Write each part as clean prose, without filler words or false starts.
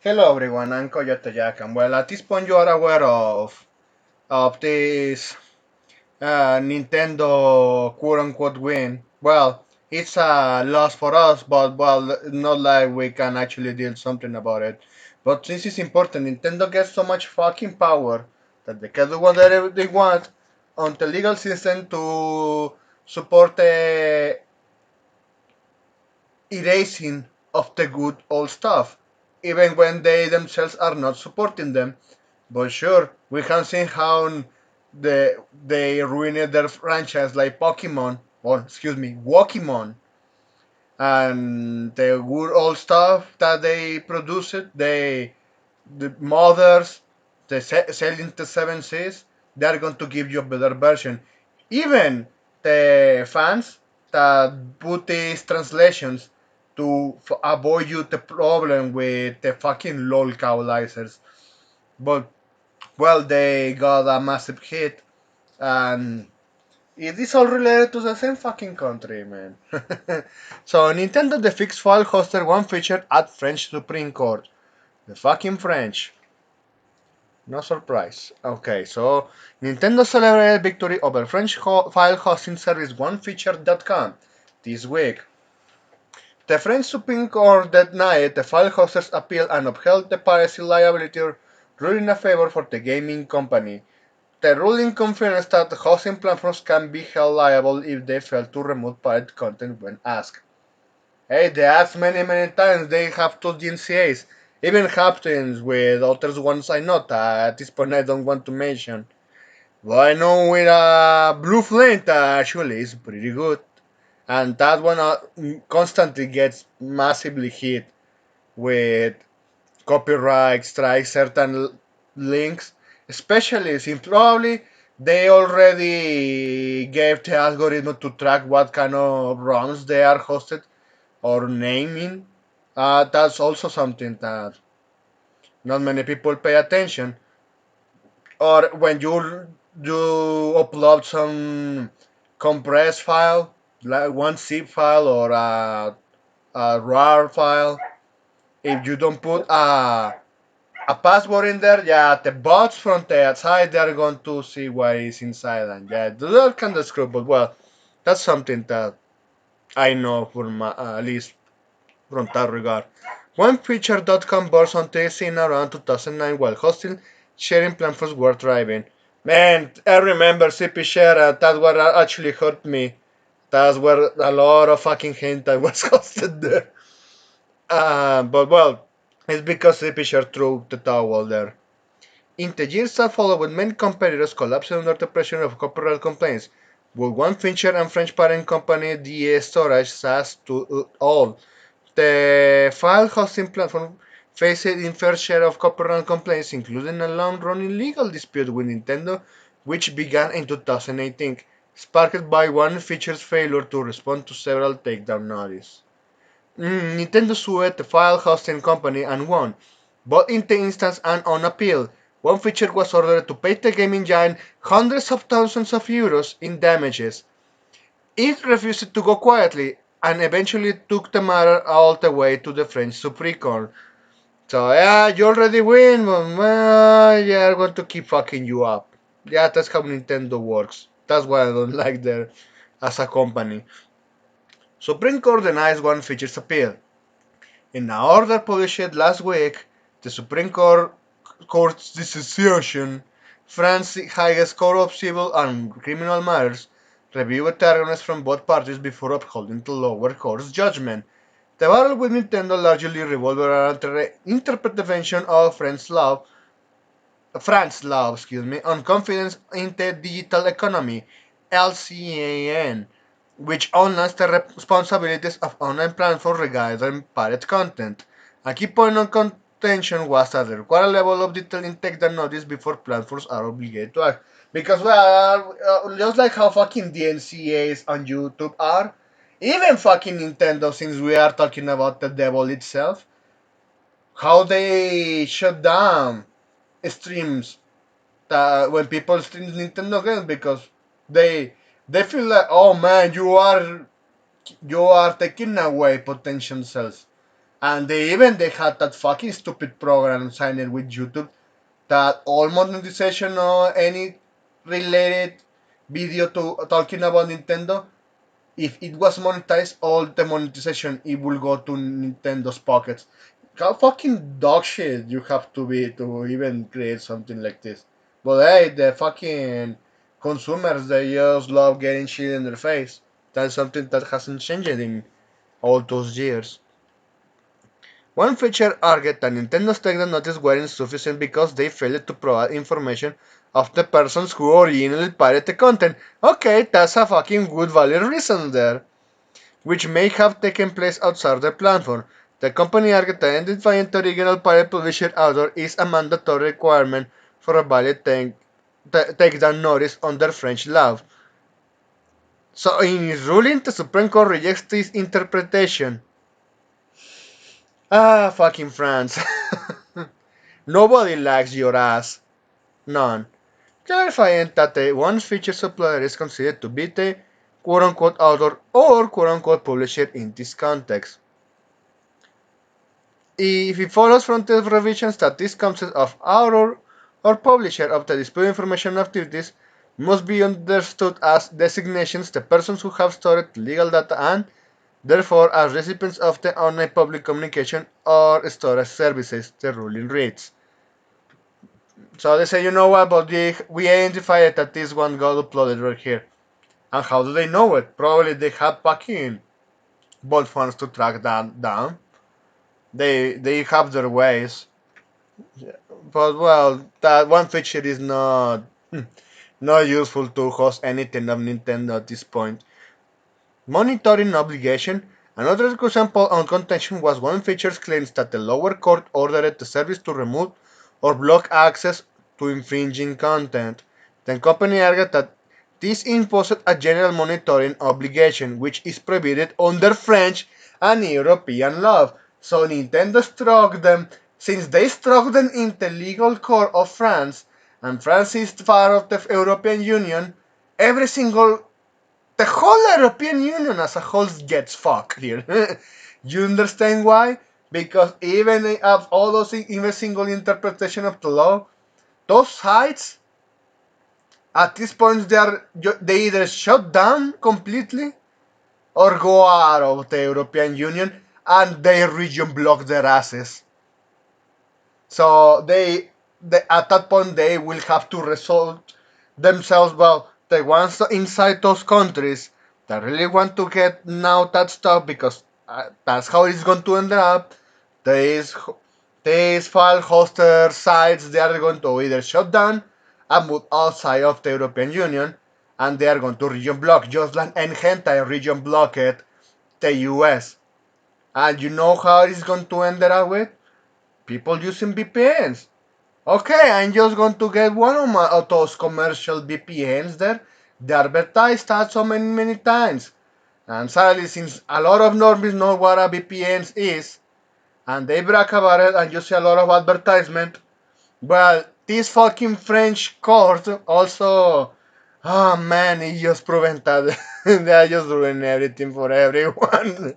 Hello everyone, I'm Coyote Jack, and well, at this point you are aware of this Nintendo quote-unquote win. Well, it's a loss for us, but well, not like we can actually do something about it. But this is important. Nintendo gets so much fucking power that they can do whatever they want on the legal system to support the erasing of the good old stuff, even when they themselves are not supporting them. But sure, we have seen how they ruined their franchise like Pokemon, or excuse me, Wokemon, and the good old stuff that they produced, the mothers, selling the 7 Cs, they are going to give you a better version. Even the fans that put these translations to avoid you the problem with the fucking lol cow licensors. But well, they got a massive hit, and it is all related to the same fucking country, man. So Nintendo the fixed file hoster one feature at French Supreme Court. The fucking French. No surprise. Okay, so Nintendo celebrated victory over French file hosting service onefeature.com this week. The French Supreme Court denied the file hoster's appeal and upheld the piracy liability ruling in favor for the gaming company. The ruling confirms that hosting platforms can be held liable if they fail to remove pirate content when asked. Hey, they asked many times. They have two DNCAs. Even happens with other ones I know that at this point I don't want to mention. But I know with Blue Flame that actually is pretty good. And that one constantly gets massively hit with copyright strikes, certain links, especially since probably they already gave the algorithm to track what kind of ROMs they are hosted or naming. That's also something that not many people pay attention. Or when you upload some compressed file, like one zip file or a RAR file, if you don't put a password in there, yeah, the bots from the outside they're going to see what is inside, and yeah, that kind of screw. But well, that's something that I know from at least from that regard. OneFeature.com burst on the scene around 2009 while hosting sharing platforms were thriving. Man, I remember CP Share, that what actually hurt me. That's where a lot of fucking hentai was hosted there. But well, it's because CP Share threw the towel there. In the years that followed, many competitors collapsed under the pressure of copyright complaints, with one Fincher and French parent company DE Storage SAS to all. The file hosting platform faced its fair share of copyright complaints, including a long-running legal dispute with Nintendo, which began in 2018, sparked by one feature's failure to respond to several takedown notices. Nintendo sued the file hosting company and won, both in the instance and on appeal. One feature was ordered to pay the gaming giant hundreds of thousands of euros in damages. It refused to go quietly and eventually took the matter all the way to the French Supreme Court. So yeah, you already win, but well, yeah, I'm going to keep fucking you up. Yeah, that's how Nintendo works. That's why I don't like them as a company. Supreme Court denies one feature's appeal. In an order published last week, the Supreme Court's decision, France's highest court of civil and criminal matters, reviewed arguments from both parties before upholding the lower court's judgment. The battle with Nintendo largely revolved around the interpretation of France law, on confidence in the digital economy, LCAN, which outlines the responsibilities of online platforms regarding pirate content. A key point of contention was that the required level of detail in takedown notice before platforms are obligated to act. Because, well, just like how fucking DNCAs on YouTube are, even fucking Nintendo, since we are talking about the devil itself, how they shut down streams when people stream Nintendo games because they they feel like, oh man, you are taking away potential sales. And they had that fucking stupid program signed with YouTube that all monetization or any related video to talking about Nintendo, if it was monetized, all the monetization it will go to Nintendo's pockets. How fucking dog shit you have to be to even create something like this. But hey, the fucking consumers they just love getting shit in their face. That's something that hasn't changed in all those years. One feature argued that Nintendo's technical notice weren't sufficient because they failed to provide information of the persons who originally pirated the content. Okay, that's a fucking good valid reason there, which may have taken place outside the platform. The company argued that identifying the original pirate publisher author is a mandatory requirement for a valid takedown notice under French law. So in his ruling, the Supreme Court rejects this interpretation. Ah, fucking France. Nobody likes your ass. None. Clarifying that the one feature supplier is considered to be the quote-unquote author or quote-unquote publisher in this context. If it follows from the revisions that this concept of author or publisher of the dispute information activities must be understood as designations the persons who have stored legal data and, therefore, as recipients of the online public communication or storage services, the ruling reads. So they say, you know what, but we identified that this one got uploaded right here. And how do they know it? Probably they have fucking bot funds to track that down. They have their ways. But well, that one feature is not useful to host anything of Nintendo at this point. Monitoring obligation. Another example on contention was one feature claims that the lower court ordered the service to remove or block access to infringing content. The company argued that this imposed a general monitoring obligation which is prohibited under French and European law. So Nintendo struck them since they struck them in the legal court of France and France is part of the European Union. Every single the whole European Union as a whole gets fucked here. You understand why? Because even of all those even single interpretation of the law, those sites at this point they either shut down completely or go out of the European Union and their region block their asses. So they at that point they will have to resolve themselves. Well, the ones inside those countries that really want to get now that stuff because that's how it's going to end up. These these file hoster sites they are going to either shut down and move outside of the European Union, and they are going to region block just like Hentai region blocked the US. And you know how it's going to end up with people using VPNs. Okay, I'm just going to get one of those commercial VPNs there. They advertised that so many times. And sadly, since a lot of normies know what a VPN is, and they brag about it, and you see a lot of advertisement, well, this fucking French court also, oh man, it just proven that they are just ruining everything for everyone.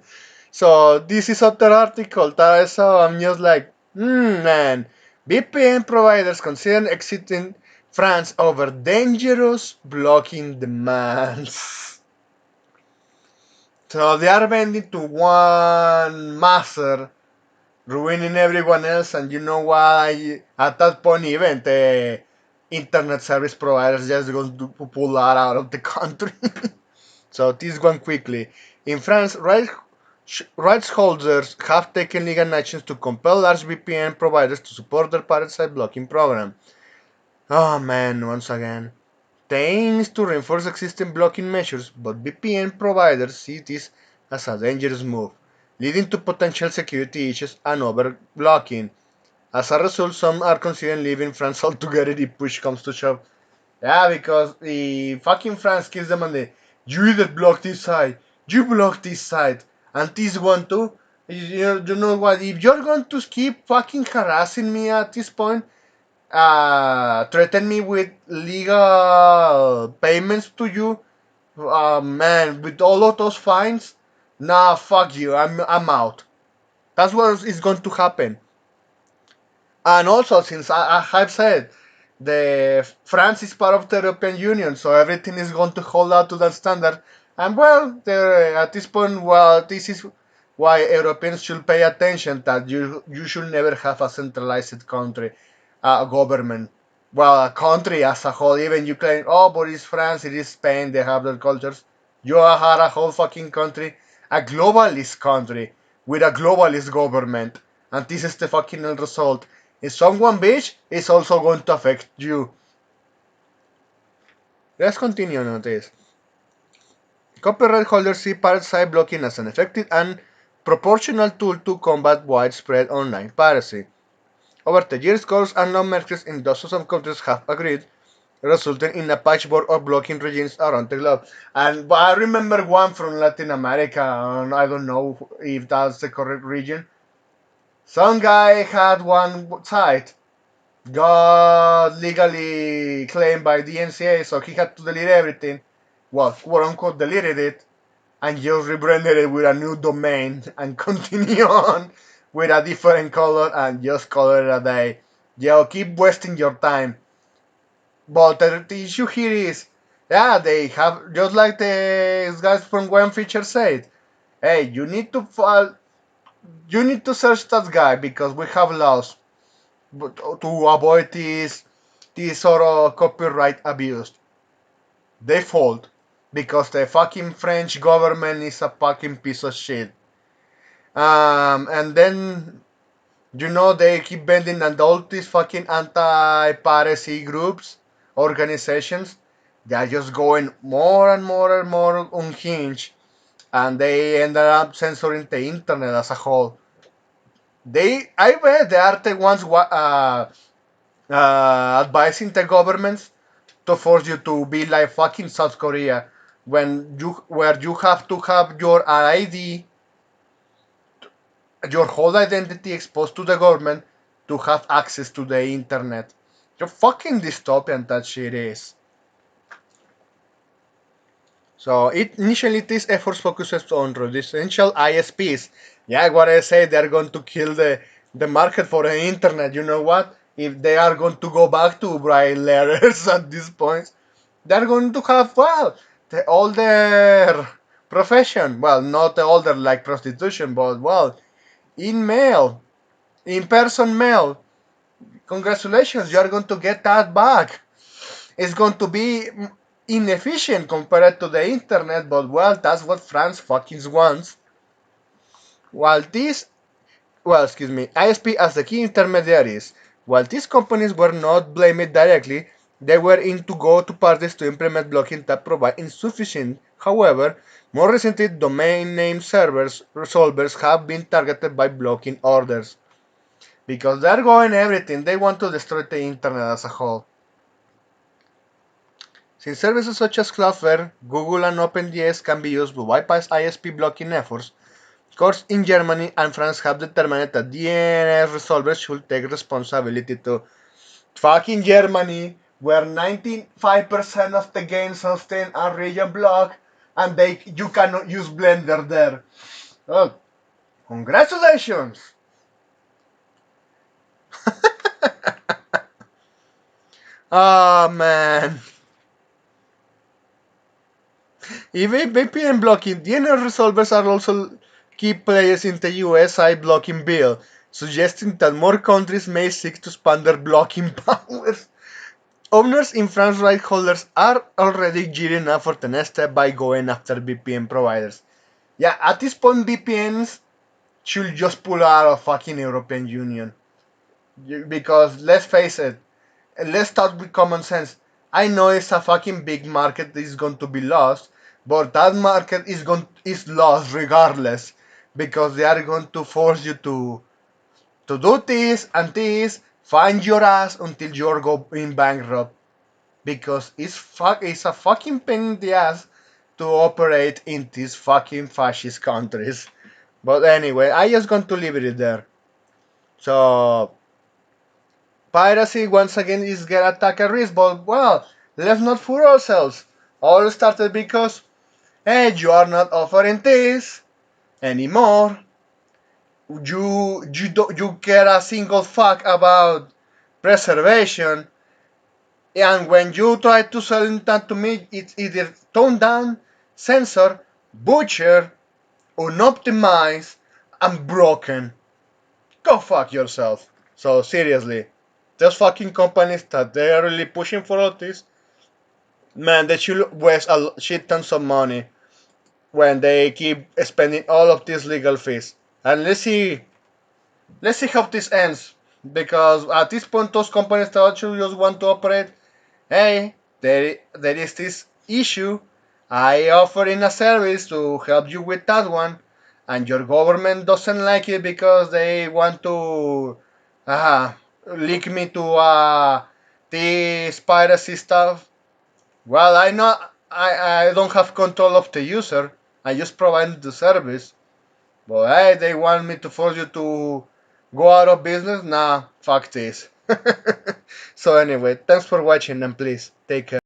So this is other article that I saw. I'm just like, man, VPN providers consider exiting France over dangerous blocking demands. So they are bending to one master, ruining everyone else. And you know why? At that point, even the internet service providers just going to pull that out of the country. So this one quickly. In France, rights holders have taken legal actions to compel large VPN providers to support their pirate site blocking program. Oh man, once again. The aim is to reinforce existing blocking measures, but VPN providers see this as a dangerous move, leading to potential security issues and over-blocking. As a result, some are considering leaving France altogether if push comes to shove. Yeah, because the fucking France gives them on the you either block this side, you block this side, and this one too. You know what? If you're going to keep fucking harassing me at this point, threaten me with legal payments to you, man, with all of those fines, nah, fuck you. I'm out. That's what is going to happen. And also, since I have said the France is part of the European Union, so everything is going to hold out to that standard. And well, at this point, well, this is why Europeans should pay attention that you should never have a centralized country, government. Well, a country as a whole, even you claim, oh, but it's France, it is Spain, they have their cultures. You had a whole fucking country, a globalist country with a globalist government, and this is the fucking end result. If someone bitch, it's also going to affect you. Let's continue on this. Copyright holders see parasite blocking as an effective and proportional tool to combat widespread online piracy. Over the years, courts and lawmakers in dozens of countries have agreed, resulting in a patchwork of blocking regimes around the globe. And I remember one from Latin America, and I don't know if that's the correct region. Some guy had one site got legally claimed by the NCA, so he had to delete everything. Well, quote unquote, deleted it and just rebranded it with a new domain and continue on with a different color and just call it a day. Yo, keep wasting your time. But the issue here is, yeah, they have just like the guys from One Feature said. Hey, you need to search that guy because we have laws to avoid this sort of copyright abuse. They fault because the fucking French government is a fucking piece of shit. And then they keep bending and all these fucking anti-piracy groups, organizations, they are just going more and more and more unhinged, and they end up censoring the internet as a whole. I bet they are the ones advising the governments to force you to be like fucking South Korea, where you have to have your ID, your whole identity exposed to the government to have access to the internet. You're fucking dystopian that shit is. So initially these efforts focuses on residential ISPs. Yeah, what I say, they're going to kill the market for the internet. You know what? If they are going to go back to braille letters at this point, they're going to have, well, the older profession. Well, not the older like prostitution, but, well, in mail, in person mail. Congratulations, you are going to get that back. It's going to be inefficient compared to the internet, but, well, that's what France fucking wants. While these, well, excuse me, ISP as the key intermediaries, while these companies were not blamed directly, they were in to go to parties to implement blocking that provide insufficient. However, more recently, domain name servers resolvers have been targeted by blocking orders because they're going everything. They want to destroy the internet as a whole. Since services such as Cloudflare, Google, and OpenDS can be used to bypass ISP blocking efforts, courts in Germany and France have determined that DNS resolvers should take responsibility to fucking Germany, where 95% of the games sustain a region block, and you cannot use Blender there. Oh, congratulations! Oh man. Even VPN blocking, DNS resolvers are also key players in the USI blocking bill, suggesting that more countries may seek to expand their blocking powers. Owners in France right holders are already gearing up for the next step by going after VPN providers. Yeah, at this point VPNs should just pull out of fucking European Union. Because let's face it, let's start with common sense. I know it's a fucking big market that is going to be lost, but that market is lost regardless because they are going to force you to do this and this, find your ass until you're going bankrupt because it's a fucking pain in the ass to operate in these fucking fascist countries. But anyway, I just going to leave it there. So piracy once again is get attack at risk, but, well, let's not fool ourselves. All started because, hey, you are not offering this anymore. you care a single fuck about preservation, and when you try to sell that to me, it's either toned down, censored, butchered, unoptimized, and broken. Go fuck yourself. So seriously, those fucking companies that they are really pushing for all this, man, they should waste a shit tons of money when they keep spending all of these legal fees. And let's see how this ends. Because at this point, those companies that actually just want to operate, hey, there is this issue. I offer in a service to help you with that one, and your government doesn't like it because they want to uh, link me to this piracy stuff. Well, I don't have control of the user. I just provide the service. But hey, they want me to force you to go out of business? Nah, fuck this. So anyway, thanks for watching and please take care.